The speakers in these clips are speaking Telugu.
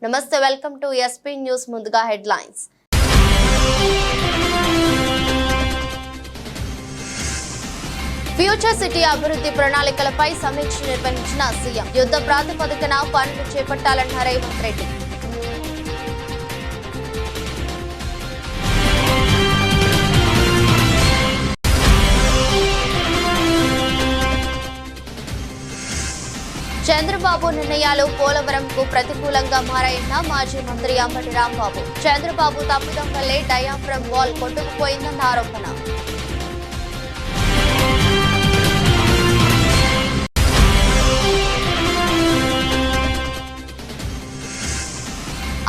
నమస్తే, వెల్కమ్ టు ఎస్పీ న్యూస్. ముందుగా హెడ్లైన్స్. ఫ్యూచర్ సిటీ అభివృద్ధి ప్రణాళికలపై సమీక్ష నిర్వహించిన సీఎం. యుద్ధ ప్రాతిపదికన పనులు చేపట్టాలన్న రేవంత్ రెడ్డి. చంద్రబాబు నిర్ణయాలు పోలవరంకు ప్రతికూలంగా మారాయన్న మాజీ మంత్రి అంబటి రాంబాబు. చంద్రబాబు తప్పిదం వల్లే డయాఫ్రమ్ వాల్ కొట్టుకుపోయిందన్న ఆరోపణ.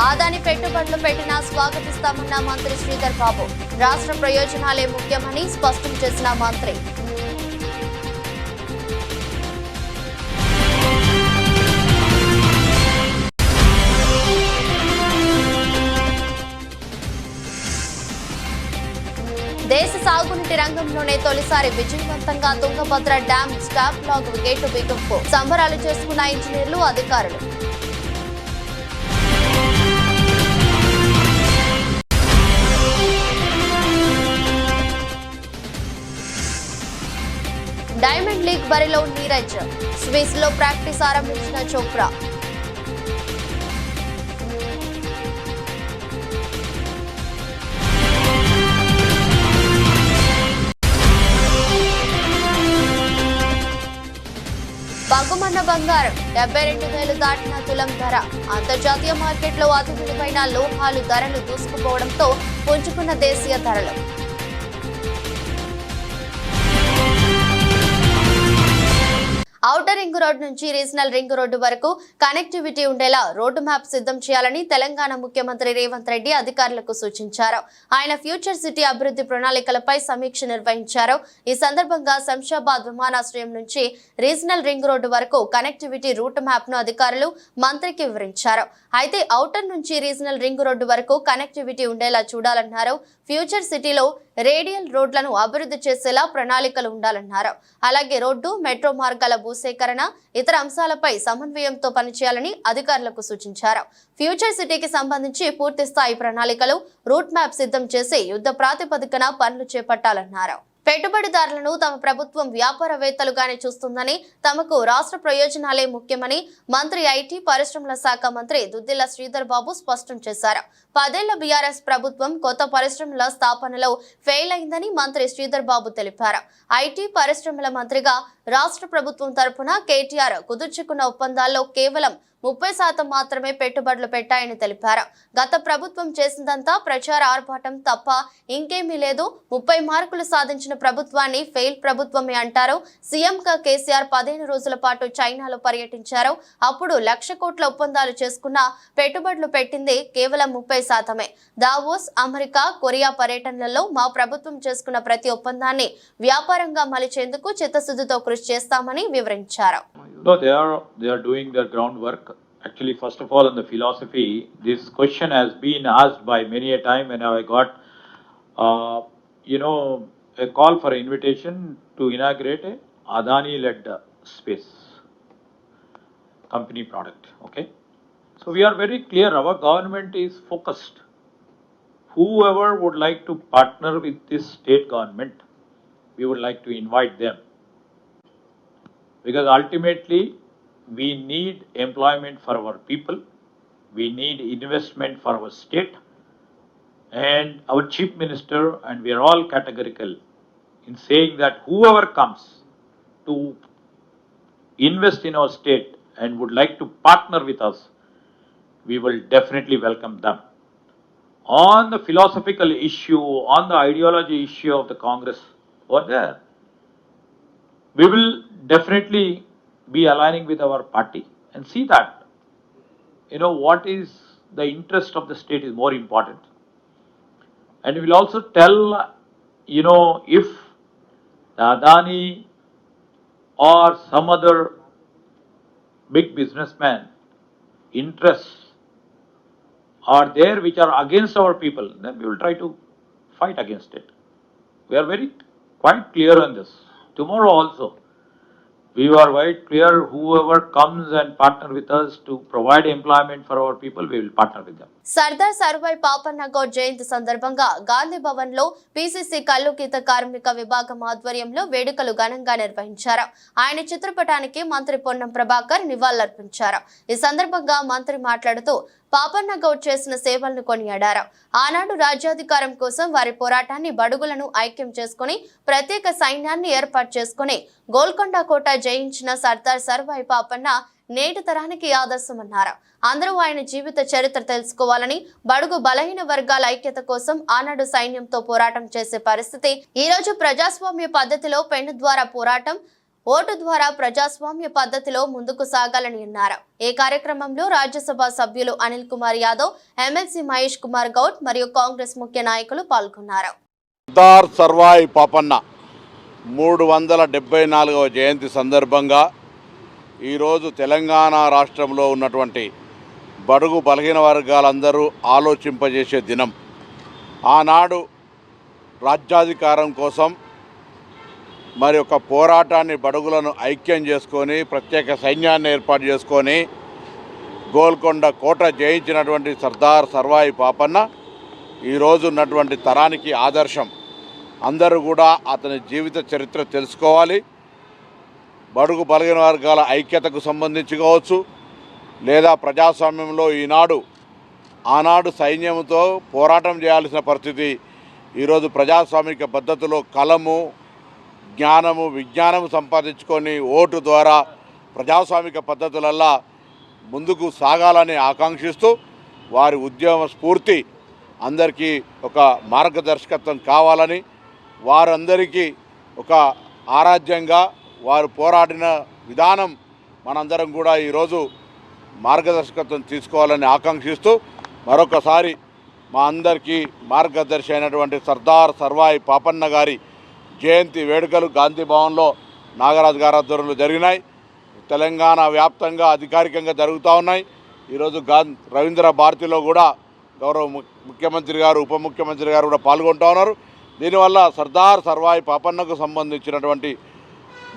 ఆదాని పెట్టుబడులు పెట్టినా స్వాగతిస్తామన్న మంత్రి శ్రీధర్ బాబు. రాష్ట్ర ప్రయోజనాలే ముఖ్యమని స్పష్టం చేసిన మంత్రి. దేశ సాగునీటి రంగంలోనే తొలిసారి విజయవంతంగా Tungabhadra dam stop log gate బిగింపు. సంబరాలు చేసుకున్న ఇంజనీర్లు, అధికారులు. డైమండ్ లీగ్ బరిలో నీరజ్. స్విస్ లో ప్రాక్టీస్ ఆరంభించిన చోప్రా. పగుమన్న బంగారం 72,000 దాటిన తులం ధర. అంతర్జాతీయ మార్కెట్లో అతి విలువైన లోహాలు ధరలు దూసుకుపోవడంతో పుంజుకున్న దేశీయ ధరలు. ఔటర్ రింగ్ రోడ్ నుంచి రీజనల్ రింగ్ రోడ్డు వరకు కనెక్టివిటీ ఉండేలా రోడ్డు మ్యాప్ సిద్ధం చేయాలని తెలంగాణ ముఖ్యమంత్రి రేవంత్ రెడ్డి అధికారులకు సూచించారు. ఆయన ఫ్యూచర్ సిటీ అభివృద్ధి ప్రణాళికలపై సమీక్ష నిర్వహించారు. ఈ సందర్భంగా శంషాబాద్ విమానాశ్రయం నుంచి రీజనల్ రింగ్ రోడ్డు వరకు కనెక్టివిటీ రూట్ మ్యాప్ ను అధికారులు మంత్రికి వివరించారు. అయితే ఔటర్ నుంచి రీజనల్ రింగ్ రోడ్డు వరకు కనెక్టివిటీ ఉండేలా చూడాలన్నారు. ఫ్యూచర్ సిటీలో రేడియల్ రోడ్లను అభివృద్ధి చేసేలా ప్రణాళికలు ఉండాలన్నారు. అలాగే రోడ్డు, మెట్రో మార్గాల భూసేకరణ, ఇతర అంశాలపై సమన్వయంతో పనిచేయాలని అధికారులకు సూచించారు. ఫ్యూచర్ సిటీకి సంబంధించి పూర్తి స్థాయి ప్రణాళికలు, రూట్ మ్యాప్ సిద్ధం చేసి యుద్ధ ప్రాతిపదికన పనులు చేపట్టాలన్నారు. పెట్టుబడిదారులను తమ ప్రభుత్వం వ్యాపారవేత్తలుగానే చూస్తుందని, తమకు రాష్ట్ర ప్రయోజనాలే ముఖ్యమని మంత్రి ఐటీ పరిశ్రమల శాఖ మంత్రి దుద్దిల్ల శ్రీధర్ బాబు స్పష్టం చేశారు. 10 ఏళ్ల బీఆర్ఎస్ ప్రభుత్వం కొత్త పరిశ్రమల స్థాపనలో ఫెయిల్ అయిందని మంత్రి శ్రీధర్ బాబు తెలిపారు. ఐటీ పరిశ్రమల మంత్రిగా రాష్ట్ర ప్రభుత్వం తరఫున కేటీఆర్ కుదుర్చుకున్న ఒప్పందాల్లో కేవలం 30% మాత్రమే పెట్టుబడులు పెట్టాయని తెలిపారు. గత ప్రభుత్వం చేసిందంతా ప్రచార ఆర్భాటం తప్ప ఇంకేమీ లేదు. 30 మార్కులు సాధించిన ప్రభుత్వాన్ని ఫెయిల్ ప్రభుత్వమే అంటారు. సీఎంగా కేసీఆర్ 15 రోజుల పాటు చైనాలో పర్యటించారు. అప్పుడు 1,00,000 కోట్ల ఒప్పందాలు చేసుకున్న పెట్టుబడులు పెట్టింది కేవలం 30%. దావోస్, అమెరికా, కొరియా పర్యటనలలో మా ప్రభుత్వం చేసుకున్న ప్రతి ఒప్పందాన్ని వ్యాపారంగా మలిచేందుకు చిత్తశుద్ధితో కృషి చేస్తామని వివరించారు. No, they are doing their groundwork. Actually, first of all, on the philosophy, this question has been asked by many a time, and I got, a call for invitation to inaugurate a Adani-led space company product. Okay, so we are very clear. Our government is focused. Whoever would like to partner with this state government, we would like to invite them. Because ultimately, we need employment for our people, we need investment for our state, and our Chief Minister, and we are all categorical in saying that whoever comes to invest in our state and would like to partner with us, we will definitely welcome them. On the philosophical issue, on the ideology issue of the Congress over there, we will definitely be aligning with our party and see that, what is the interest of the state is more important. And we will also tell, if the Adani or some other big businessman interests are there which are against our people, then we will try to fight against it. We are very quite clear on this. Tomorrow also, We were very clear, whoever comes and partner with us to provide employment for our people, we will partner with them. Sardar Sarvai Papanna Goud జయంతి సందర్భంగా గాంధీ భవన్ లో పిసిసి కల్లు గీత కార్మిక విభాగం ఆధ్వర్యంలో వేడుకలు ఘనంగా నిర్వహించారు. ఆయన చిత్రపటానికి మంత్రి పొన్నం ప్రభాకర్ నివాళులర్పించారు. ఈ సందర్భంగా మంత్రి మాట్లాడుతూ పాపన్న గౌడ్ చేసిన సేవలను కొనియాడారు. ఆనాడు రాజ్యాధికారం కోసం వారి పోరాటాన్ని బడుగులను ఐక్యం చేసుకుని ప్రత్యేక సైన్యాన్ని ఏర్పాటు చేసుకుని గోల్కొండ కోట జయించిన సర్దార్ సర్వాయి పాపన్న నేటి తరానికి ఆదర్శమన్నారు. అందరూ ఆయన జీవిత చరిత్ర తెలుసుకోవాలని, బడుగు బలహీన వర్గాల ఐక్యత కోసం ఆనాడు సైన్యంతో పోరాటం చేసే పరిస్థితి ఈ రోజు ప్రజాస్వామ్య పద్ధతిలో పెన్ను ద్వారా పోరాటం, ఓటు ద్వారా ప్రజాస్వామ్య పద్ధతిలో ముందుకు సాగాలని అన్నారు. ఈ కార్యక్రమంలో రాజ్యసభ సభ్యులు అనిల్ కుమార్ యాదవ్, ఎమ్మెల్సీ మహేష్ కుమార్ గౌడ్ మరియు కాంగ్రెస్ ముఖ్య నాయకులు పాల్గొన్నారు. సర్దార్ సర్వాయి పాపన్న 374వ జయంతి సందర్భంగా ఈరోజు తెలంగాణ రాష్ట్రంలో ఉన్నటువంటి బడుగు బలహీన వర్గాలందరూ ఆలోచింపజేసే దినం. ఆనాడు రాజ్యాధికారం కోసం మరి ఒక పోరాటాన్ని బడుగులను ఐక్యం చేసుకొని ప్రత్యేక సైన్యాన్ని ఏర్పాటు చేసుకొని గోల్కొండ కోట జయించినటువంటి సర్దార్ సర్వాయి పాపన్న ఈరోజు ఉన్నటువంటి తరానికి ఆదర్శం. అందరూ కూడా అతని జీవిత చరిత్ర తెలుసుకోవాలి. బడుగు బలహీన వర్గాల ఐక్యతకు సంబంధించి కావచ్చు, లేదా ప్రజాస్వామ్యంలో ఆనాడు సైన్యంతో పోరాటం చేయాల్సిన పరిస్థితి ఈరోజు ప్రజాస్వామిక పద్ధతిలో కలము, జ్ఞానము, విజ్ఞానము సంపాదించుకొని ఓటు ద్వారా ప్రజాస్వామిక పద్ధతులల్లా ముందుకు సాగాలని ఆకాంక్షిస్తూ వారి ఉద్యమ స్ఫూర్తి అందరికీ ఒక మార్గదర్శకత్వం కావాలని, వారందరికీ ఒక ఆరాధ్యంగా వారు పోరాడిన విధానం మనందరం కూడా ఈరోజు మార్గదర్శకత్వం తీసుకోవాలని ఆకాంక్షిస్తూ మరొకసారి మా అందరికీ మార్గదర్శి అయినటువంటి సర్దార్ సర్వాయి పాపన్న గారి జయంతి వేడుకలు గాంధీ భవన్లో నాగరాజు గారి ఆధ్వర్యంలో జరిగినాయి. తెలంగాణ వ్యాప్తంగా అధికారికంగా జరుగుతూ ఉన్నాయి. ఈరోజు రవీంద్ర భారతిలో కూడా గౌరవ ముఖ్యమంత్రి గారు, ఉప ముఖ్యమంత్రి గారు కూడా పాల్గొంటూ ఉన్నారు. దీనివల్ల సర్దార్ సర్వాయి పాపన్నకు సంబంధించినటువంటి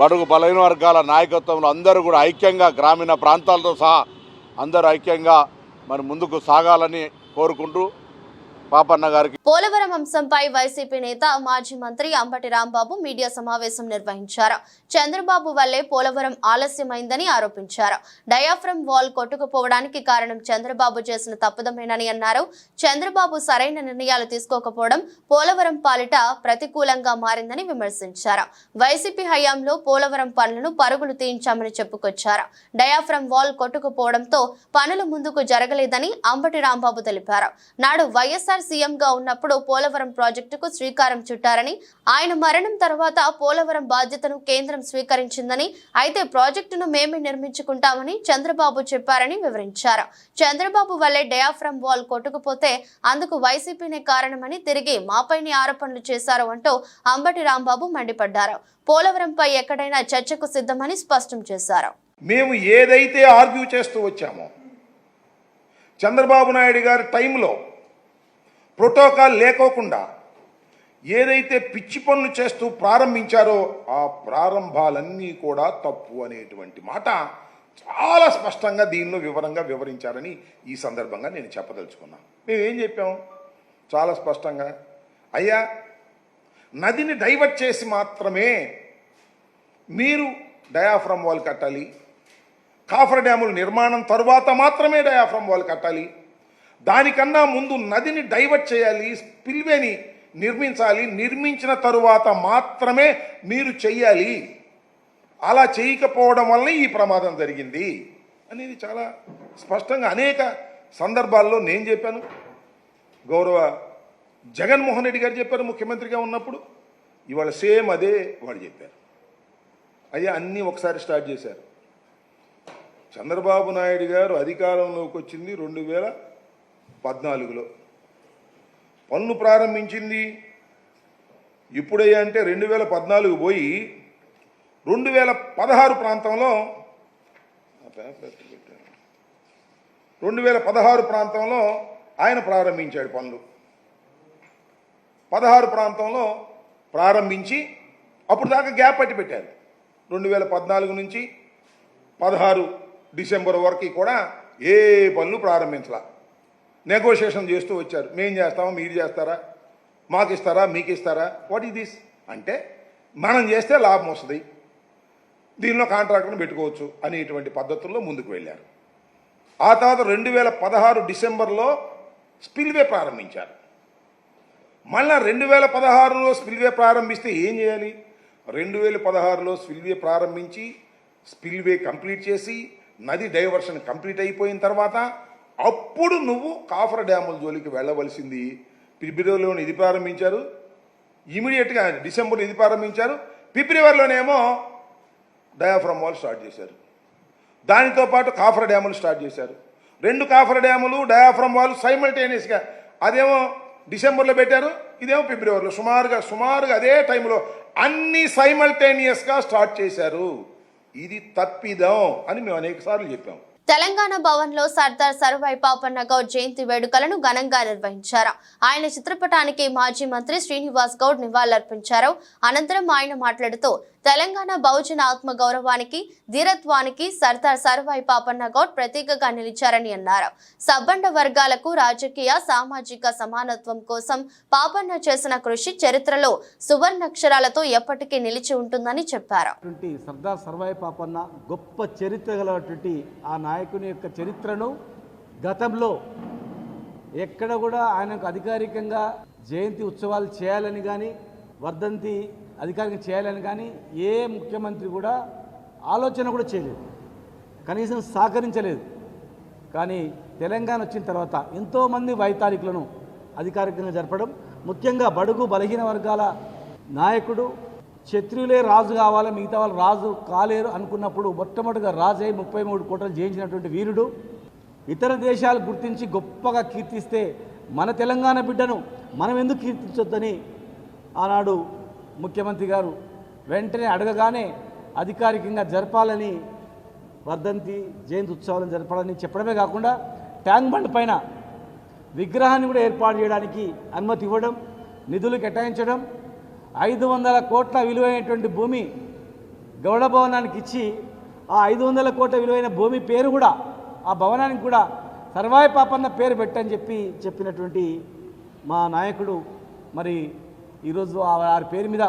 బడుగు బలహీన వర్గాల నాయకత్వంలో అందరూ కూడా ఐక్యంగా, గ్రామీణ ప్రాంతాలతో సహా అందరూ ఐక్యంగా మరి ముందుకు సాగాలని కోరుకుంటూ పాపన్న గారికి. పోలవరం అంశంపై వైసీపీ నేత మాజీ మంత్రి అంబటి రాంబాబు మీడియా సమావేశం నిర్వహించారు. చంద్రబాబు వల్లే పోలవరం ఆలస్యమైందని ఆరోపించారు. డయాఫ్రమ్ వాల్ కొట్టుకుపోవడానికి కారణం చంద్రబాబు చేసిన తప్పుదమేనని అన్నారు. చంద్రబాబు సరైన నిర్ణయాలు తీసుకోకపోవడం పోలవరం పాలిట ప్రతికూలంగా మారిందని విమర్శించారు. వైసీపీ హయాంలో పోలవరం పనులను పరుగులు తీయించామని చెప్పుకొచ్చారు. డయాఫ్రమ్ వాల్ కొట్టుకుపోవడంతో పనులు ముందుకు జరగలేదని అంబటి రాంబాబు తెలిపారు. నాడు వైఎస్ఆర్ సీఎంగా ఉన్నప్పుడు పోలవరం ప్రాజెక్టుకు శ్రీకారం చుట్టారని, ఆయన మరణం తర్వాత పోలవరం బాధ్యతను కేంద్రం స్వీకరించిందని, అయితే ప్రాజెక్టును మేమే నిర్మించుకుంటామని చంద్రబాబు చెప్పారని వివరించారు. చంద్రబాబు వల్లే డయాఫ్రమ్ వాల్ కొట్టుకుపోతే అందుకు వైసీపీనే కారణమని తిరిగి మాపైనే ఆరోపణలు చేశారు అంటూ అంబటి రాంబాబు మండిపడ్డారు. పోలవరంపై ఎక్కడైనా చర్చకు సిద్ధమని స్పష్టం చేశారు. మేము ఏదైతే ఆర్గ్యూ చేస్తూ వచ్చామో, చంద్రబాబు నాయుడు గారి టైంలో ప్రోటోకాల్ లేకోకుండా ఏదైతే పిచ్చి పనులు చేస్తూ ప్రారంభించారో ఆ ప్రారంభాలన్నీ కూడా తప్పు అనేటువంటి మాట చాలా స్పష్టంగా దీనిలో వివరంగా వివరించారని ఈ సందర్భంగా నేను చెప్పదలుచుకున్నాను. మేము ఏం చెప్పాం చాలా స్పష్టంగా, అయ్యా నదిని డైవర్ట్ చేసి మాత్రమే మీరు డయాఫ్రమ్ వాల్ కట్టాలి, కాఫర్ డ్యాముల నిర్మాణం తరువాత మాత్రమే డయాఫ్రమ్ వాల్ కట్టాలి, దానికన్నా ముందు నదిని డైవర్ట్ చేయాలి, స్పిల్వేని నిర్మించాలి, నిర్మించిన తరువాత మాత్రమే మీరు చెయ్యాలి, అలా చేయకపోవడం వల్ల ఈ ప్రమాదం జరిగింది అనేది చాలా స్పష్టంగా అనేక సందర్భాల్లో నేను చెప్పాను. గౌరవ జగన్మోహన్ రెడ్డి గారు చెప్పారు ముఖ్యమంత్రిగా ఉన్నప్పుడు, ఇవాళ సేమ్ అదే వాళ్ళు చెప్పారు. అయ్యా అన్నీ ఒకసారి స్టార్ట్ చేశారు. చంద్రబాబు నాయుడు గారు అధికారంలోకి వచ్చింది 2014లో, పన్ను ప్రారంభించింది ఇప్పుడయ్యా అంటే 2014 పోయి 2016 ప్రాంతంలో 2016 ప్రాంతంలో ఆయన ప్రారంభించాడు పనులు. 16 ప్రాంతంలో ప్రారంభించి అప్పుడు దాకా గ్యాప్ పట్టి పెట్టారు. 2014 నుంచి 16 డిసెంబర్ వరకు కూడా ఏ పనులు ప్రారంభించాల. నెగోషియేషన్ చేస్తూ వచ్చారు. మేం చేస్తామా, మీరు చేస్తారా, మాకు ఇస్తారా, మీకు ఇస్తారా, వాట్ ఈస్ దిస్ అంటే మనం చేస్తే లాభం వస్తుంది, దీనిలో కాంట్రాక్టర్ని పెట్టుకోవచ్చు అనేటువంటి పద్ధతుల్లో ముందుకు వెళ్ళారు. ఆ తర్వాత 2016 డిసెంబర్లో స్పిల్వే ప్రారంభించారు. మళ్ళా 2016లో స్పిల్వే ప్రారంభిస్తే ఏం చేయాలి? 2016లో స్పిల్వే ప్రారంభించి స్పిల్వే కంప్లీట్ చేసి నది డైవర్షన్ కంప్లీట్ అయిపోయిన తర్వాత అప్పుడు నువ్వు కాఫర్ డ్యాముల జోలికి వెళ్ళవలసింది. ఫిబ్రవరిలోనే ఇది ప్రారంభించారు, ఇమీడియట్గా డిసెంబర్లో ఇది ప్రారంభించారు, ఫిబ్రవరిలోనేమో డయాఫ్రమ్ వాల్ స్టార్ట్ చేశారు. దానితో పాటు కాఫర్ డ్యాములు స్టార్ట్ చేశారు. 2 కాఫర్ డ్యాములు, డయాఫ్రమ్ వాల్ సైమల్టేనియస్గా, అదేమో డిసెంబర్లో పెట్టారు, ఇదేమో ఫిబ్రవరిలో, సుమారుగా అదే టైంలో అన్ని సైమల్టేనియస్గా స్టార్ట్ చేశారు. ఇది తప్పిదం అని మేము అనేకసార్లు చెప్పాం. తెలంగాణ భవన్ లో సర్దార్ సర్వాయి పాపన్న గౌడ్ జయంతి వేడుకలను ఘనంగా నిర్వహించారు. ఆయన చిత్రపటానికి మాజీ మంత్రి శ్రీనివాస్ గౌడ్ నివాళులర్పించారు. అనంతరం ఆయన మాట్లాడుతూ తెలంగాణ బహుజన ఆత్మ గౌరవానికి, ధీరత్వానికి సర్దార్ సర్వాయి పాపన్న గౌడ్ ప్రతీకగా నిలిచారని అన్నారు. సబ్బండ వర్గాలకు రాజకీయ, సామాజిక సమానత్వం కోసం పాపన్న చేసిన కృషి చరిత్రలో సువర్ణాక్షరాలతో ఎప్పటికీ నిలిచి ఉంటుందని చెప్పారు. సర్దార్ సర్వాయి పాపన్న గొప్ప చరిత్ర గలటువంటి ఆ నాయకుని యొక్క చరిత్రను గతంలో ఎక్కడ కూడా ఆయనకు అధికారికంగా జయంతి ఉత్సవాలు చేయాలని కానీ, వర్ధంతి అధికారికంగా చేయాలని కానీ ఏ ముఖ్యమంత్రి కూడా ఆలోచన కూడా చేయలేదు, కనీసం సహకరించలేదు. కానీ తెలంగాణ వచ్చిన తర్వాత ఎంతోమంది వైతాళికులను అధికారికంగా జరపడం, ముఖ్యంగా బడుగు బలహీన వర్గాల నాయకుడు, క్షత్రియులే రాజు కావాలి, మిగతా వాళ్ళు రాజు కాలేరు అనుకున్నప్పుడు మొట్టమొదటిగా రాజు అయి 33 కోటలు జయించినటువంటి వీరుడు. ఇతర దేశాలు గుర్తించి గొప్పగా కీర్తిస్తే మన తెలంగాణ బిడ్డను మనం ఎందుకు కీర్తించొద్దని ఆనాడు ముఖ్యమంత్రి గారు వెంటనే అడగగానే అధికారికంగా జరపాలని, వర్ధంతి జయంతి ఉత్సవాలను జరపాలని చెప్పడమే కాకుండా ట్యాంక్ బండ్ పైన విగ్రహాన్ని కూడా ఏర్పాటు చేయడానికి అనుమతి ఇవ్వడం, నిధులు కేటాయించడం, 500 కోట్ల విలువైనటువంటి భూమి గౌడ భవనానికి ఇచ్చి ఆ 500 కోట్ల విలువైన భూమి పేరు కూడా ఆ భవనానికి కూడా సర్వాయి పాపన్న పేరు పెట్టని చెప్పినటువంటి మా నాయకుడు మరి ఈరోజు వారి పేరు మీద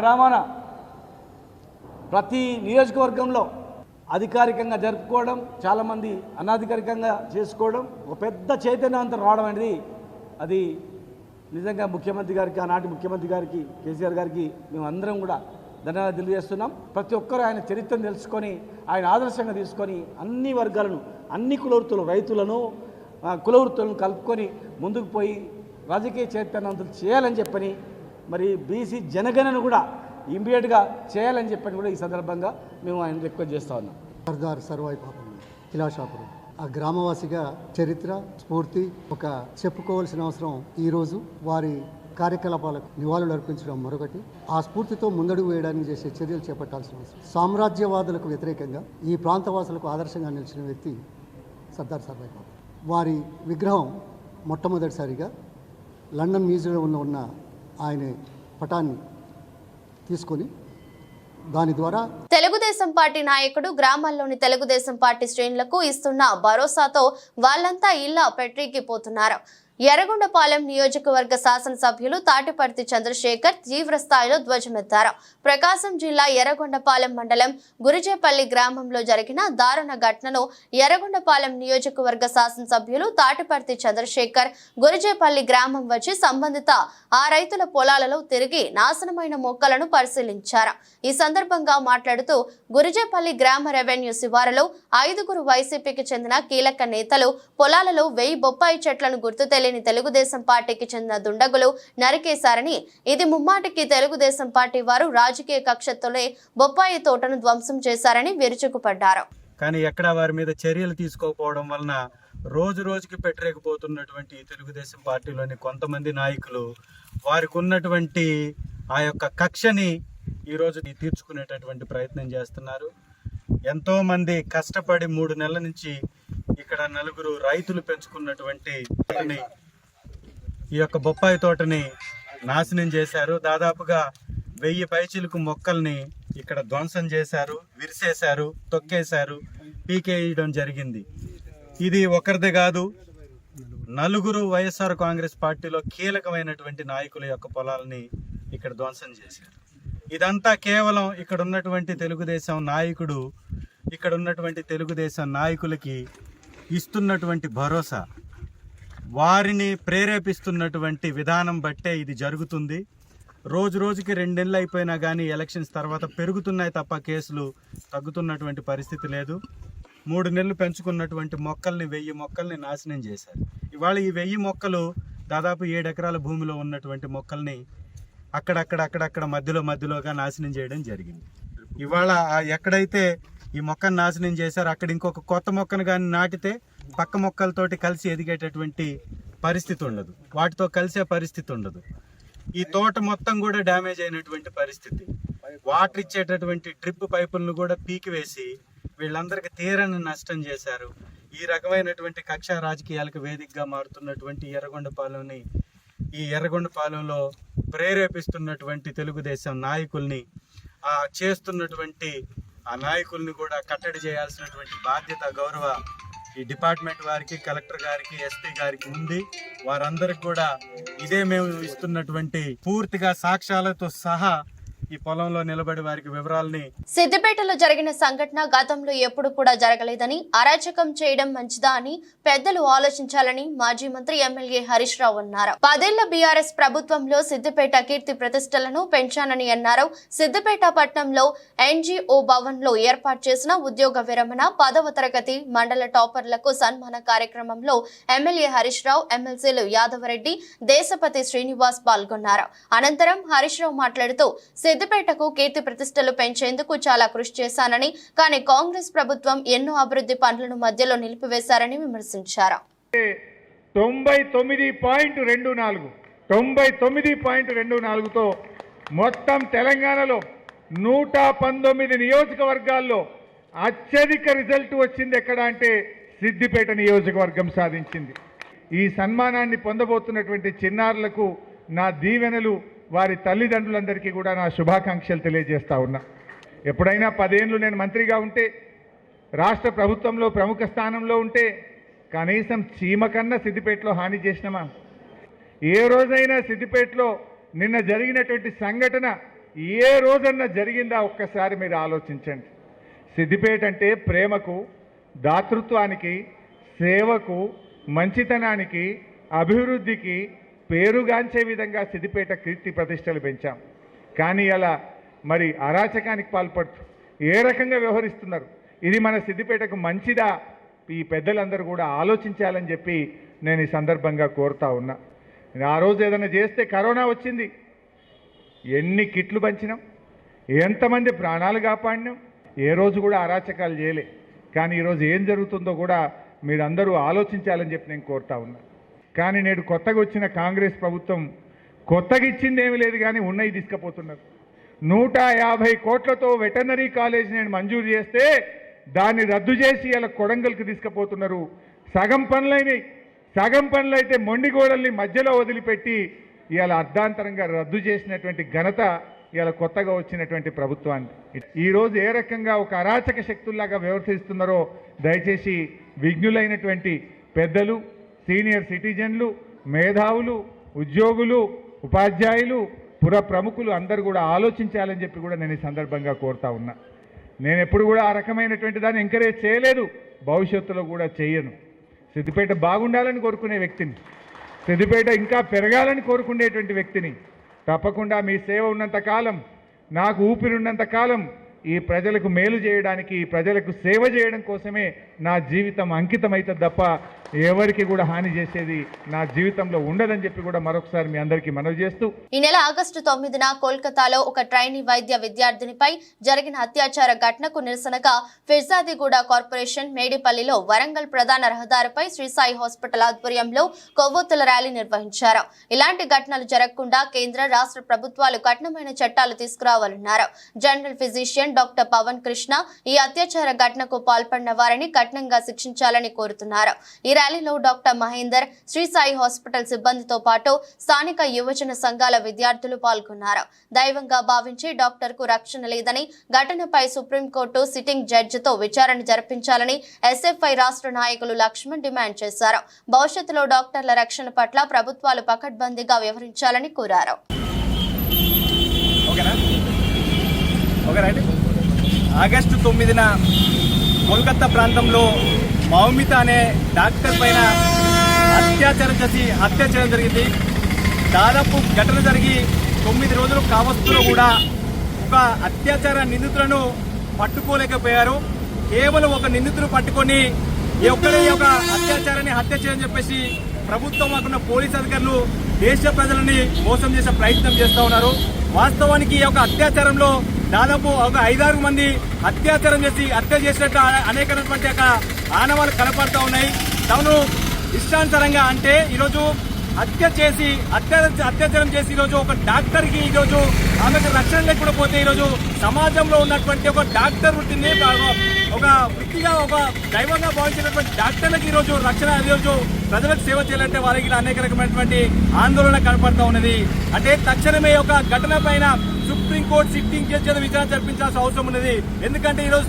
గ్రామాన ప్రతి నియోజకవర్గంలో అధికారికంగా జరుపుకోవడం, చాలామంది అనధికారికంగా చేసుకోవడం, ఒక పెద్ద చైతన్యవంతం రావడం అనేది అది నిజంగా ముఖ్యమంత్రి గారికి, ఆనాటి ముఖ్యమంత్రి గారికి కేసీఆర్ గారికి మేము అందరం కూడా ధన్యవాదాలు తెలియజేస్తున్నాం. ప్రతి ఒక్కరూ ఆయన చరిత్రను తెలుసుకొని ఆయన ఆదర్శంగా తీసుకొని అన్ని వర్గాలను, అన్ని కులవృత్తులు, రైతులను, కులవృత్తులను కలుపుకొని ముందుకు పోయి రాజకీయ చైతన్యవంతులు చేయాలని చెప్పని, మరి బీసీ జనగణను కూడా ఇమ్మీడియట్గా చేయాలని చెప్పని కూడా ఈ సందర్భంగా మేము ఆయన రిక్వెస్ట్ చేస్తూ ఉన్నాం. సర్దార్ సర్వాయి పాపన్న కిలాషాపురం ఆ గ్రామవాసిగా చరిత్ర, స్ఫూర్తి ఒక చెప్పుకోవాల్సిన అవసరం ఈరోజు. వారి కార్యకలాపాలకు నివాళులు అర్పించడం మరొకటి. ఆ స్ఫూర్తితో ముందడుగు వేయడానికి చేసే చర్యలు చేపట్టాల్సిన అవసరం. సామ్రాజ్యవాదులకు వ్యతిరేకంగా ఈ ప్రాంతవాసులకు ఆదర్శంగా నిలిచిన వ్యక్తి సర్దార్ సర్వాయి పాపన్న. వారి విగ్రహం మొట్టమొదటిసారిగా లండన్ మ్యూజియంలో ఉన్న ఆయన పటాన్ని తీసుకొని దాని ద్వారా తెలుగుదేశం పార్టీ నాయకుడు గ్రామాల్లోని తెలుగుదేశం పార్టీ శ్రేణులకు ఇస్తున్న భరోసాతో వాళ్ళంతా ఇళ్ల పెట్టికిపోతున్నారు. ఎర్రగొండపాలెం నియోజకవర్గ శాసనసభ్యులు తాటిపర్తి చంద్రశేఖర్ తీవ్ర స్థాయిలో ధ్వజమెత్తారు. ప్రకాశం జిల్లా ఎర్రగొండపాలెం మండలం గురిజేపల్లి గ్రామంలో జరిగిన దారుణ ఘటనలో ఎర్రగొండపాలెం నియోజకవర్గ శాసనసభ్యులు తాటిపర్తి చంద్రశేఖర్ గురిజేపల్లి గ్రామం వచ్చి సంబంధిత ఆ రైతుల పొలాలలో తిరిగి నాశనమైన మొక్కలను పరిశీలించారు. ఈ సందర్భంగా మాట్లాడుతూ గురిజేపల్లి గ్రామ రెవెన్యూ శివారులో 5గురు వైసీపీకి చెందిన కీలక నేతలు పొలాలలో 1000 బొప్పాయి చెట్లను గుర్తు తెలియని తెలుగుదేశం పార్టీకి చెందిన దుండగులు నరికేశారని, ఇది ముమ్మాటికి తెలుగుదేశం పార్టీ వారు రాజకీయ కక్షతోనే బొప్పాయి తోటను ధ్వంసం చేశారని విరుచుకుపడ్డారు. కానీ ఎక్కడ వారి మీద చర్యలు తీసుకోకపోవడం వలన రోజు రోజుకి పెట్టలేకపోతున్నటువంటి తెలుగుదేశం పార్టీలోని కొంతమంది నాయకులు వారికి ఉన్నటువంటి ఆ యొక్క కక్షని ఈరోజు తీర్చుకునేటటువంటి ప్రయత్నం చేస్తున్నారు. ఎంతో మంది కష్టపడి 3 నెలల నుంచి ఇక్కడ 4 రైతులు పెంచుకున్నటువంటి ఈ యొక్క బొప్పాయి తోటని నాశనం చేశారు. దాదాపుగా 1000 పైచిలకు మొక్కల్ని ఇక్కడ ధ్వంసం చేశారు, విరిసేశారు, తొక్కేశారు, పీకేయడం జరిగింది. ఇది ఒకరిది కాదు, నలుగురు వైఎస్ఆర్ కాంగ్రెస్ పార్టీలో కీలకమైనటువంటి నాయకుల యొక్క పొలాలని ఇక్కడ ధ్వంసం చేశారు. ఇదంతా కేవలం ఇక్కడ ఉన్నటువంటి తెలుగుదేశం నాయకుడు, ఇక్కడ ఉన్నటువంటి తెలుగుదేశం నాయకులకి ఇస్తున్నటువంటి భరోసా, వారిని ప్రేరేపిస్తున్నటువంటి విధానం బట్టే ఇది జరుగుతుంది. రోజు రోజుకి 2 నెలలు అయిపోయినా కానీ ఎలక్షన్స్ తర్వాత పెరుగుతున్నాయి తప్ప కేసులు తగ్గుతున్నటువంటి పరిస్థితి లేదు. 3 నెలలు పెంచుకున్నటువంటి మొక్కల్ని 1000 మొక్కల్ని నాశనం చేశారు. ఇవాళ ఈ 1000 మొక్కలు దాదాపు 7 ఎకరాల భూమిలో ఉన్నటువంటి మొక్కల్ని అక్కడక్కడ మధ్యలోగా నాశనం చేయడం జరిగింది. ఇవాళ ఎక్కడైతే ఈ మొక్కను నాశనం చేశారో అక్కడ ఇంకొక కొత్త మొక్కను కానీ నాటితే పక్క మొక్కలతోటి కలిసి ఎదిగేటటువంటి పరిస్థితి ఉండదు, వాటితో కలిసే పరిస్థితి ఉండదు. ఈ తోట మొత్తం కూడా డ్యామేజ్ అయినటువంటి పరిస్థితి. వాటర్ ఇచ్చేటటువంటి డ్రిప్ పైపులను కూడా పీకివేసి వీళ్ళందరికీ తీరని నష్టం చేశారు. ఈ రకమైనటువంటి కక్షా రాజకీయాలకు వేదికగా మారుతున్నటువంటి ఎర్రగొండపాలెంలో ప్రేరేపిస్తున్నటువంటి తెలుగుదేశం నాయకుల్ని, చేస్తున్నటువంటి ఆ నాయకుల్ని కూడా కట్టడి చేయాల్సినటువంటి బాధ్యత గౌరవ ఈ డిపార్ట్మెంట్ వారికి, కలెక్టర్ గారికి, ఎస్పీ గారికి ఉంది. వారందరికి కూడా ఇదే మేము ఇస్తున్నటువంటి పూర్తిగా సాక్ష్యాలతో సహా ఈ పొలంలో నిలబడి వారికి వివరాలని. సిద్దిపేటలో జరిగిన సంఘటన గతంలో ఎప్పుడు కూడా జరగలేదని, అరాచకం చేయడం మంచిదా అని పెద్దలు ఆలోచించాలని మాజీ మంత్రి ఎమ్మెల్యే హరీష్ రావు అన్నారు. 10 ఏళ్ల బీఆర్ఎస్ ప్రభుత్వంలో సిద్దిపేట కీర్తి ప్రతిష్టలను పెంచానని అన్నారు. సిద్దిపేట పట్టణంలో ఎన్జీఓ భవన్ లో ఏర్పాటు చేసిన ఉద్యోగ విరమణ 10వ తరగతి మండల టాపర్లకు సన్మాన కార్యక్రమంలో ఎమ్మెల్యే హరీష్ రావు, ఎమ్మెల్సీలు యాదవరెడ్డి, దేశపతి శ్రీనివాస్ పాల్గొన్నారు. అనంతరం హరీష్ రావు మాట్లాడుతూ సిద్దిపేటకు కీర్తి ప్రతిష్టలు పెంచేందుకు చాలా కృషి చేశానని, కానీ కాంగ్రెస్ ప్రభుత్వం ఎన్నో అభివృద్ధి పనులను మధ్యలో నిలిపివేశారని విమర్శించారు. 99.24తో మొత్తం తెలంగాణలో 119 నియోజకవర్గాల్లో అత్యధిక రిజల్ట్ వచ్చింది ఎక్కడ అంటే సిద్దిపేట నియోజకవర్గం సాధించింది. ఈ సన్మానాన్ని పొందబోతున్నటువంటి చిన్నారులకు నా దీవెనలు, వారి తల్లిదండ్రులందరికీ కూడా నా శుభాకాంక్షలు తెలియజేస్తా ఉన్నా. ఎప్పుడైనా 10 ఏళ్ళు నేను మంత్రిగా ఉంటే, రాష్ట్ర ప్రభుత్వంలో ప్రముఖ స్థానంలో ఉంటే కనీసం చీమ కన్నా సిద్దిపేటలో హాని చేసినామా? ఏ రోజైనా సిద్దిపేటలో నిన్న జరిగినటువంటి సంఘటన ఏ రోజన్నా జరిగిందా? ఒక్కసారి మీరు ఆలోచించండి. సిద్దిపేట అంటే ప్రేమకు, దాతృత్వానికి, సేవకు, మంచితనానికి, అభివృద్ధికి పేరుగాంచే విధంగా సిద్దిపేట కీర్తి ప్రతిష్టలు పెంచాం. కానీ అలా మరి అరాచకానికి పాల్పడుతూ ఏ రకంగా వ్యవహరిస్తున్నారు? ఇది మన సిద్దిపేటకు మంచిదా? ఈ పెద్దలందరూ కూడా ఆలోచించాలని చెప్పి నేను ఈ సందర్భంగా కోరుతా ఉన్నా. ఆ రోజు ఏదైనా చేస్తే కరోనా వచ్చింది, ఎన్ని కిట్లు పంచినాం, ఎంతమంది ప్రాణాలు కాపాడినాం, ఏ రోజు కూడా అరాచకాలు చేయలే. కానీ ఈరోజు ఏం జరుగుతుందో కూడా మీరందరూ ఆలోచించాలని చెప్పి నేను కోరుతా ఉన్నా. కానీ నేడు కొత్తగా వచ్చిన కాంగ్రెస్ ప్రభుత్వం కొత్తగా ఇచ్చింది ఏమీ లేదు, కానీ ఉన్నవి తీసుకుపోతున్నారు. 150 కోట్లతో వెటర్నరీ కాలేజ్ నేను మంజూరు చేస్తే దాన్ని రద్దు చేసి ఇలా కొడంగల్కి తీసుకుపోతున్నారు. సగం పనులు అయితే మొండిగోడల్ని మధ్యలో వదిలిపెట్టి ఇలా అర్ధాంతరంగా రద్దు చేసినటువంటి ఘనత ఇలా కొత్తగా వచ్చినటువంటి ప్రభుత్వాన్ని. ఈరోజు ఏ రకంగా ఒక అరాచక శక్తుల్లాగా వ్యవహరిస్తున్నారో దయచేసి విఘ్నులైనటువంటి పెద్దలు, సీనియర్ సిటిజన్లు, మేధావులు, ఉద్యోగులు, ఉపాధ్యాయులు, పుర ప్రముఖులు అందరూ కూడా ఆలోచించాలని చెప్పి కూడా నేను ఈ సందర్భంగా కోరుతా ఉన్నా. నేను ఎప్పుడు కూడా ఆ రకమైనటువంటి దాన్ని ఎంకరేజ్ చేయలేదు, భవిష్యత్తులో కూడా చేయను. సిద్దిపేట బాగుండాలని కోరుకునే వ్యక్తిని, సిద్దిపేట ఇంకా పెరగాలని కోరుకునేటువంటి వ్యక్తిని. తప్పకుండా మీ సేవ ఉన్నంత కాలం, నాకు ఊపిరిన్నంత కాలం ఈ ప్రజలకు మేలు చేయడానికి, ఈ ప్రజలకు సేవ చేయడం కోసమే నా జీవితం అంకితమైతే తప్ప ఎవరికి కూడా హాని చేసేది నా జీవితంలో ఉండదని చెప్పి కూడా మరొకసారి మీ అందరికీ మనవి చేస్తూ, ఈ నెల ఆగస్టు 9న కోల్కతాలో ఒక ట్రైనీ వైద్య విద్యార్థినిపై జరిగిన అత్యాచార ఘటనకు నిరసనగా ఫిర్జాదిగూడ కార్పొరేషన్ మేడిపల్లిలో వరంగల్ ప్రధాన రహదారిపై శ్రీసాయి హాస్పిటల్ ఆధ్వర్యంలో కొవ్వొత్తుల ర్యాలీ నిర్వహించారు. ఇలాంటి ఘటనలు జరగకుండా కేంద్ర, రాష్ట్ర ప్రభుత్వాలు కఠినమైన చట్టాలు తీసుకురావాలన్నారు. General physician chairman doctor Pavan Krishna ఈ అత్యాచార ఘటనకు పాల్పడిన వారిని కఠినంగా శిక్షించాలని కోరుతున్నారు. ఈ ర్యాలీలో డాక్టర్ మహేందర్, శ్రీ సాయి హాస్పిటల్ సిబ్బందితో పాటు స్థానిక యువజన సంఘాల విద్యార్థులు పాల్గొన్నారు. దైవంగా భావించి డాక్టర్ కు రక్షణ లేదని, ఘటనపై సుప్రీంకోర్టు సిట్టింగ్ జడ్జితో విచారణ జరిపించాలని ఎస్ఎఫ్ఐ రాష్ట్ర నాయకులు లక్ష్మణ్ డిమాండ్ చేశారు. భవిష్యత్తులో డాక్టర్ల రక్షణ పట్ల ప్రభుత్వాలు పకడ్బందీగా వ్యవహరించాలని కోరారు. ఆగస్టు 9న కోల్కతా ప్రాంతంలో మౌమిత అనే డాక్టర్ పైన అత్యాచారం చేసి హత్య చేయడం జరిగింది. దాదాపు ఘటన జరిగి 9 రోజులు కావస్తులో కూడా ఒక అత్యాచార నిందితులను పట్టుకోలేకపోయారు. కేవలం ఒక నిందితులు పట్టుకొని ఒక్కడే ఒక అత్యాచారాన్ని హత్య చేయని చెప్పేసి ప్రభుత్వం అక్కడ పోలీస్ అధికారులు దేశ ప్రజలని మోసం చేసే ప్రయత్నం చేస్తూ ఉన్నారు. వాస్తవానికి ఈ యొక్క అత్యాచారంలో దాదాపు ఒక 5-6 మంది అత్యాచారం చేసి హత్య చేసినట్టు అనేకమైనటువంటి ఆనవాళ్ళు కనపడుతూ ఉన్నాయి. తాను ఇష్టానుసారంగా అంటే ఈరోజు అత్యాచారం చేసి ఈరోజు ఒక డాక్టర్ కి ఈరోజు ఆమెకు రక్షణ లేకుండా పోతే ఈరోజు సమాజంలో ఉన్నటువంటి ఒక డాక్టర్ వృత్తిని ఒక వృత్తిగా ఒక దైవంగా భావించినటువంటి డాక్టర్లకు ఈరోజు రక్షణ, ఈరోజు ప్రజలకు సేవ చేయాలంటే వారికి అనేక రకమైనటువంటి ఆందోళన కనపడుతూ ఉన్నది. అంటే తక్షణమే ఒక ఘటన పైన సుప్రీంకోర్టు సిట్టింగ్ జడ్జి విచారణ జరిపించాల్సిన అవసరం ఉన్నది. ఎందుకంటే ఈరోజు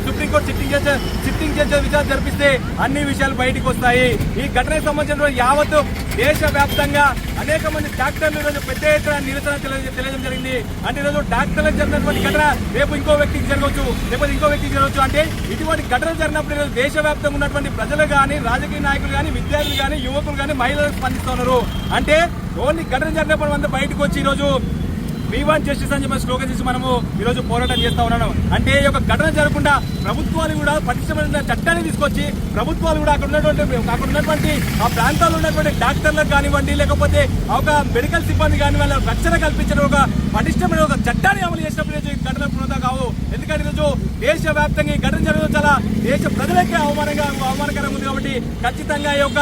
సుప్రీంకోర్టు సిట్టింగ్ జడ్జి విచారణ జరిపిస్తే అన్ని విషయాలు బయటకు వస్తాయి. ఈ ఘటనకు సంబంధించిన యావత్ దేశ వ్యాప్తంగా అనేక మంది డాక్టర్లు ఈరోజు పెద్ద ఎత్తున నిరసన తెలియజేయడం జరిగింది. అంటే ఈరోజు డాక్టర్లకు జరిగినటువంటి ఘటన రేపు ఇంకో వ్యక్తికి జరగవచ్చు, లేకపోతే ఇంకో వ్యక్తికి జరగవచ్చు. అంటే ఇటువంటి ఘటనలు జరిగినప్పుడు ఈరోజు దేశవ్యాప్తంగా ఉన్నటువంటి ప్రజలు కానీ, రాజకీయ నాయకులు కానీ, విద్యార్థులు కానీ, యువకులు కానీ, మహిళలు స్పందిస్తున్నారు. అంటే ఓన్లీ ఘటన జరిగినప్పుడు అంతా బయటకు వచ్చి ఈరోజు We want justice అని చెప్పి స్లోగన్ చేసి మనము ఈరోజు పోరాటం చేస్తా ఉన్నాను. అంటే ఈ యొక్క ఘటన జరగకుండా ప్రభుత్వాలు కూడా పటిష్టమైన చట్టాన్ని తీసుకొచ్చి ప్రభుత్వాలు కూడా అక్కడ ఉన్నటువంటి ఆ ప్రాంతాల్లో ఉన్నటువంటి డాక్టర్లకు కానివ్వండి, లేకపోతే ఒక మెడికల్ సిబ్బంది కానీ వాళ్ళ రక్షణ కల్పించిన ఒక పటిష్టమైన ఒక చట్టాన్ని అమలు చేసినప్పుడు ఈ ఘటన పునరుద్ధరణ కావు. ఎందుకంటే ఈరోజు దేశవ్యాప్తంగా ఈ ఘటన జరగడం చాలా దేశ ప్రజలకే అవమానకరంగా ఉంది. కాబట్టి ఖచ్చితంగా ఈ యొక్క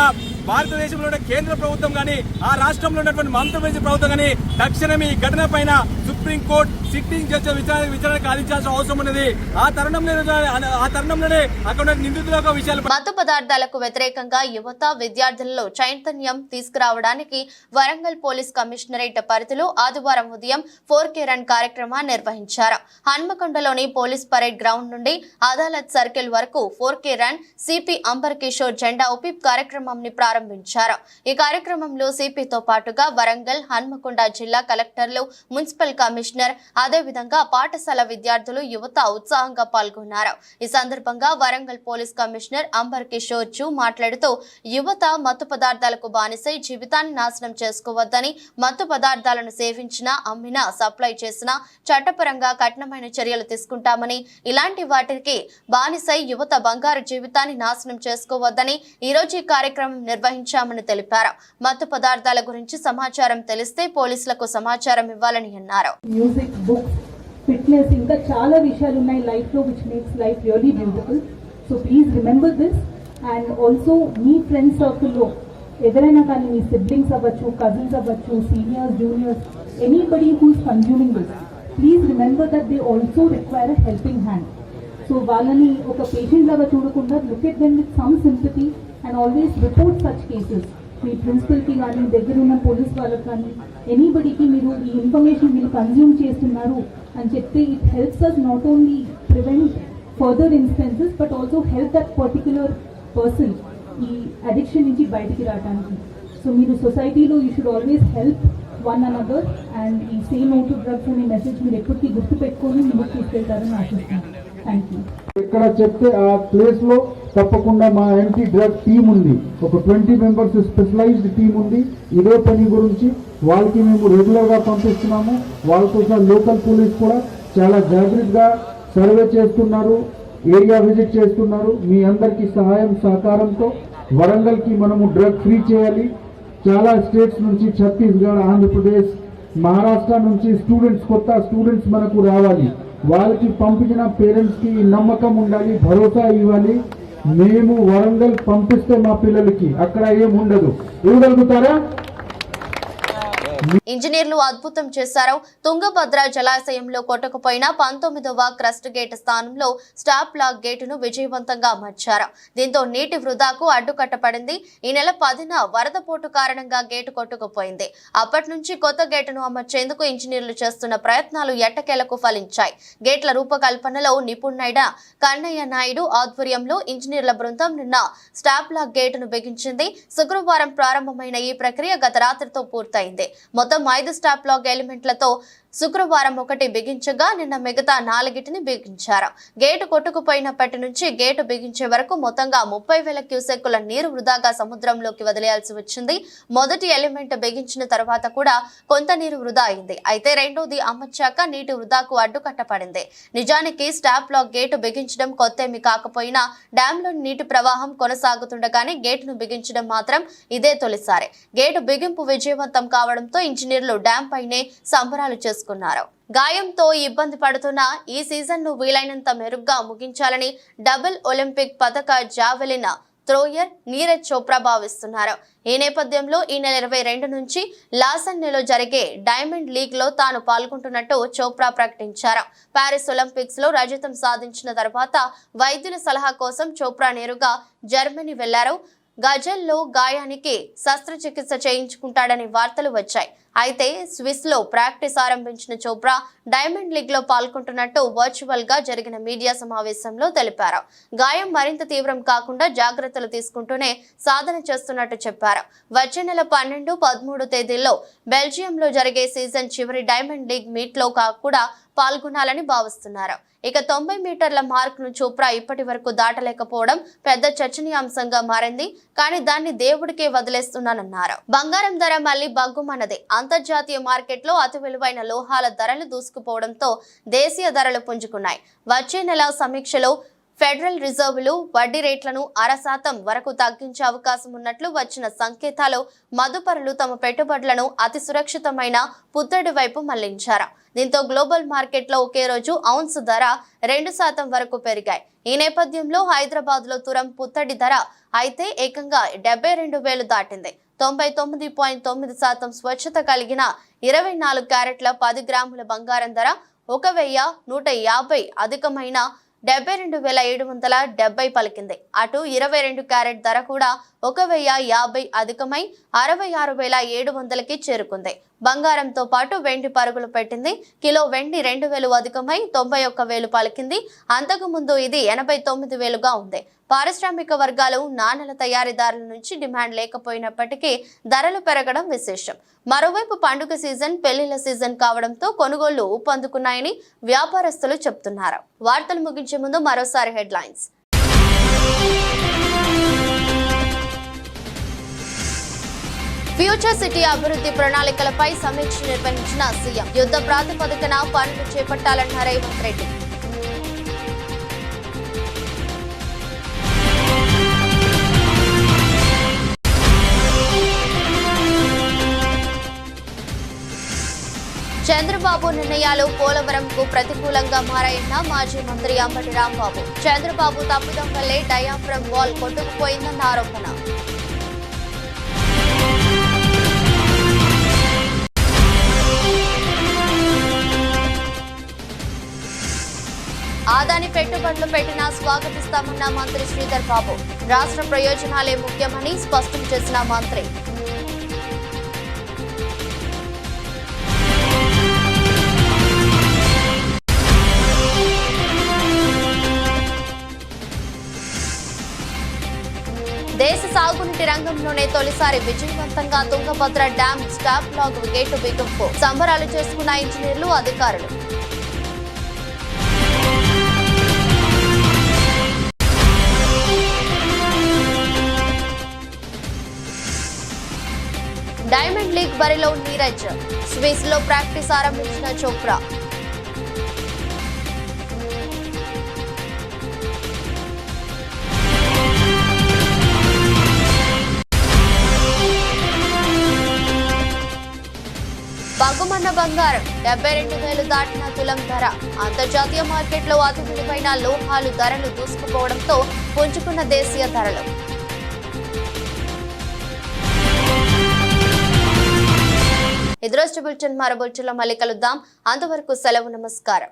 భారతదేశంలో కేంద్ర ప్రభుత్వం కానీ, ఆ రాష్ట్రంలో ఉన్నటువంటి మమతా బెనర్జీ ప్రభుత్వం కానీ తక్షణం ఈ ఘటన పైన సుప్రీంకోర్టు సిట్టింగ్ జడ్జి విచారణకు ఆదించాల్సిన అవసరం ఉన్నది. ఆ తరుణంలోనే అక్కడ నిందితుల విషయాలు. మత్తు పదార్థాలకు వ్యతిరేకంగా యువత, విద్యార్థులలో చైతన్యం తీసుకురావడానికి వరంగల్ పోలీస్ కమిషనరేట్ పరిధిలో ఆదివారం ఉదయం 4K రన్ కార్యక్రమాన్ని నిర్వహించారు. హన్మకొండలోని పోలీస్ పరేడ్ గ్రౌండ్ నుండి అదాలత్ సర్కిల్ వరకు 4K run CP amber Kishore జెండా ఊపి కార్యక్రమాన్ని ప్రారంభించారు. ఈ కార్యక్రమంలో సిపితో పాటుగా వరంగల్, హన్మకొండ జిల్లా కలెక్టర్లు, మున్సిపల్ కమిషనర్, అదేవిధంగా పాఠశాల విద్యార్థులు, యువత ఉత్సాహంగా పాల్గొన్నారు. ఈ సందర్భంగా వరంగల్ పోలీస్ కమిషనర్ అంబర్ కిషోర్ జూ మాట్లాడుతూ యువత మత్తు పదార్థాలకు బానిసై జీవితాన్ని నాశనం చేసుకోవద్దని, మత్తు పదార్థాలను సేవించినా, అమ్మినా, సప్లై చేసినా చట్టపరంగా కఠినమైన చర్యలు తీసుకుంటామని, ఇలాంటి వాటికి బానిసై యువత బంగారు జీవితాన్ని నాశనం చేసుకోవద్దని ఈ రోజు ఈ కార్యక్రమం నిర్వహించామని తెలిపారు. మత్తు పదార్థాల గురించి సమాచారం తెలిస్తే పోలీసులకు సమాచారం ఇవ్వాలని అన్నారు. మ్యూజిక్, బుక్స్, ఫిట్నెస్, ఇంకా చాలా విషయాలు ఉన్నాయి లైఫ్ లో which makes life really beautiful. So please remember this. And also మీ ఫ్రెండ్స్ సర్కిల్లో ఎవరైనా కానీ మీ సిబ్లింగ్స్ అవ్వచ్చు, కజిన్స్ అవ్వచ్చు, seniors, juniors, anybody who's consuming this, please remember that they also require a helping hand. So వాళ్ళని ఒక పేషెంట్ లాగా చూడకుండా look at them with some sympathy and always report such cases. మీ ప్రిన్సిపల్కి కానీ, దగ్గర ఉన్న పోలీస్ వాళ్ళకి కానీ, ఎనీబడికి మీరు ఈ ఇన్ఫర్మేషన్ మీరు కన్జ్యూమ్ చేస్తున్నారు అని చెప్తే it helps us not only prevent further incidences but also help that particular person ఈ అడిక్షన్ నుంచి బయటికి రావడానికి. సో మీరు సొసైటీలో you should always help one another and ఈ సే నో టు డ్రగ్స్ అనే మెసేజ్ మీరు ఎప్పటికీ గుర్తుపెట్టుకొని ముందుకు తీసుకెళ్తారని ఆశిస్తున్నాను. Thank you. ఇక్కడ చెప్తే ఆ ప్లేస్ లో తప్పకుండా మా యాంటీ డ్రగ్ టీమ్ ఉంది, ఒక 20 మెంబర్స్ స్పెషలైజ్డ్ టీమ్ ఉంది. ఇదే పని గురించి వాళ్ళకి మేము రెగ్యులర్ గా పంపిస్తున్నాము. వాళ్ళతో లోకల్ పోలీస్ కూడా చాలా జాగ్రత్తగా సర్వే చేస్తున్నారు, ఏరియా విజిట్ చేస్తున్నారు. మీ అందరికీ సహాయం సహకారంతో వరంగల్ కి మనము డ్రగ్ ఫ్రీ చేయాలి. చాలా స్టేట్స్ నుంచి, ఛత్తీస్గఢ్, ఆంధ్రప్రదేశ్, మహారాష్ట్ర నుంచి స్టూడెంట్స్, కొత్త స్టూడెంట్స్ మనకు రావాలి. వాళ్ళకి పంపించిన పేరెంట్స్ కి నమ్మకం ఉండాలి, భరోసా ఇవ్వాలి. మేము వరంగల్ పంపిస్తే మా పిల్లలకి అక్కడ ఏం ఉండదు. ఇవ్వగలుగుతారా? ఇంజనీర్లు అద్భుతం చేశారు. తుంగభద్ర జలాశయంలో కొట్టుకుపోయిన 19వ క్రస్ట్ గేట్ స్థానంలో స్టాప్ లాక్ గేటును విజయవంతంగా అమర్చారు. దీంతో నీటి వృధాకు అడ్డుకట్టపడింది. ఈ నెల 10న వరద పోటు కారణంగా గేటు కొట్టుకుపోయింది. అప్పటి నుంచి కొత్త గేటును అమర్చేందుకు ఇంజనీర్లు చేస్తున్న ప్రయత్నాలు ఎట్టకేలకు ఫలించాయి. గేట్ల రూపకల్పనలో నిపుణుడైన కన్నయ్య నాయుడు ఆధ్వర్యంలో ఇంజనీర్ల బృందం నిన్న స్టాప్ లాక్ గేటును బిగించింది. శుక్రవారం ప్రారంభమైన ఈ ప్రక్రియ గత రాత్రితో పూర్తయింది. మొత్తం 5 స్టాప్ లాక్ ఎలిమెంట్లతో శుక్రవారం 1 బిగించగా నిన్న మిగతా 4టిని బిగించారు. గేటు కొట్టుకుపోయినప్పటి నుంచి గేటు బిగించే వరకు మొత్తంగా 30,000 క్యూసెక్కుల నీరు వృధాగా సముద్రంలోకి వదిలేయాల్సి వచ్చింది. మొదటి ఎలిమెంట్ బిగించిన తర్వాత కూడా కొంత నీరు వృధా అయింది. అయితే రెండోది అమర్చాక నీటి వృధాకు అడ్డుకట్టపడింది. నిజానికి స్టాప్ లాక్ గేటు బిగించడం కొత్తేమీ కాకపోయినా డ్యాంలోని నీటి ప్రవాహం కొనసాగుతుండగానే గేటును బిగించడం మాత్రం ఇదే తొలిసారి. గేటు బిగింపు విజయవంతం కావడంతో ఇంజనీర్లు డ్యాం పైనే సంబరాలు చేసుకున్నారు. గాయంతో ఇబ్బంది పడుతున్న ఈ సీజన్ ను వీలైనంత మెరుగ్గా ముగించాలని డబుల్ ఒలింపిక్ పతక జావెలిన్ థ్రోయర్ నీరజ్ చోప్రా భావిస్తున్నారు. ఈ నేపథ్యంలో ఈ నెల 22 నుంచి లాసన్నెలో జరిగే డైమండ్ లీగ్ లో తాను పాల్గొంటున్నట్టు చోప్రా ప్రకటించారు. పారిస్ ఒలింపిక్స్ లో రజతం సాధించిన తర్వాత వైద్యుల సలహా కోసం చోప్రా నేరుగా జర్మనీ వెళ్లారు. గజల్లో గాయానికి శస్త్రచికిత్స చేయించుకుంటాడని వార్తలు వచ్చాయి. అయితే స్విస్ లో ప్రాక్టీస్ ఆరంభించిన చోప్రా డైమండ్ లీగ్ లో పాల్గొంటున్నట్టు వర్చువల్ గా జరిగిన మీడియా సమావేశంలో తెలిపారు. గాయం మరింత తీవ్రం కాకుండా జాగ్రత్తలు తీసుకుంటూనే సాధన చేస్తున్నట్టు చెప్పారు. వచ్చే నెల 12, 13 తేదీల్లో బెల్జియంలో జరిగే సీజన్ చివరి డైమండ్ లీగ్ మీట్ లో కూడా పాల్గొనాలని భావిస్తున్నారు. ఇక 90 మీటర్ల మార్క్ ను చోప్రా ఇప్పటి వరకు దాటలేకపోవడం పెద్ద చర్చనీయాంశంగా మారింది. కానీ దాన్ని దేవుడికే వదిలేస్తున్నానన్నారు. బంగారం ధర మళ్లీ బగ్గుమన్నది. అంతర్జాతీయ మార్కెట్లో అతి విలువైన లోహాల ధరలు దూసుకుపోవడంతో దేశీయ ధరలు పుంజుకున్నాయి. వచ్చే నెల సమీక్షలో ఫెడరల్ రిజర్వులు వడ్డీ రేట్లను 0.5% వరకు తగ్గించే అవకాశం ఉన్నట్లు వచ్చిన సంకేతాలు మదుపరులు తమ పెట్టుబడులను అతి సురక్షితమైన పుత్తడి వైపు మళ్లించారు. దీంతో గ్లోబల్ మార్కెట్లో ఒకే రోజు ఔన్స్ ధర 2% వరకు పెరిగాయి. ఈ నేపథ్యంలో హైదరాబాద్ లో తురం పుత్తడి ధర అయితే ఏకంగా 72,000 దాటింది. 99.9% స్వచ్ఛత కలిగిన 24 క్యారెట్ల 10 గ్రాముల బంగారం ధర 1,150 అధికమైన 72,770 పలికింది. అటు 22 క్యారెట్ ధర కూడా 1,050 అధికమై 66,700కి చేరుకుంది. బంగారంతో పాటు వెండి పరుగులు పెట్టింది. కిలో వెండి 2,000 అధికమై 91,000 పలికింది. అంతకు ముందు ఇది 89,000గా ఉంది. పారిశ్రామిక వర్గాలు నాణేల తయారీదారుల నుంచి డిమాండ్ లేకపోయినప్పటికీ ధరలు పెరగడం విశేషం. మరోవైపు పండుగ సీజన్, పెళ్లిళ్ల సీజన్ కావడంతో కొనుగోళ్లు ఊపందుకున్నాయని వ్యాపారస్తులు చెప్తున్నారు. వార్తలు ముగించే ముందు మరోసారి హెడ్లైన్స్. ఫ్యూచర్ సిటీ అభివృద్ధి ప్రణాళికలపై సమీక్ష నిర్వహించిన సీఎం. యుద్ధ ప్రాతిపదికన పనులు చేపట్టాలన్న రేవంత్ రెడ్డి. చంద్రబాబు నిర్ణయాలు పోలవరంకు ప్రతికూలంగా మారాయన్న మాజీ మంత్రి అంబటి రాంబాబు. చంద్రబాబు తప్పిదం వల్లే డయాఫ్రమ్ వాల్ కొట్టుకుపోయిందన్న ఆరోపణ. ఆదాని పెట్టుబడులు పెట్టినా స్వాగతిస్తామన్న మంత్రి శ్రీధర్ బాబు. రాష్ట్ర ప్రయోజనాలే ముఖ్యమని స్పష్టం చేసిన మంత్రి. దేశ సాగునీటి రంగంలోనే తొలిసారి విజయవంతంగా Tungabhadra dam stop lock gate బిగింపు సంబరాలు చేసుకున్న ఇంజనీర్లు, అధికారులు. డైమండ్ లీగ్ బరిలో నీరజ్. స్విస్ లో ప్రాక్టీస్ ఆరంభించిన చోప్రా. బగ్గుమన్న బంగారం 72,000 దాటిన తులం ధర. అంతర్జాతీయ మార్కెట్లో అతి విలువైన లోహాలు ధరలు దూసుకుపోవడంతో పుంజుకున్న దేశీయ ధరలు. ఎదురోజు బులెటిన్ మరో బులెటిన్లో మళ్ళీ కలుద్దాం. అంతవరకు సెలవు, నమస్కారం.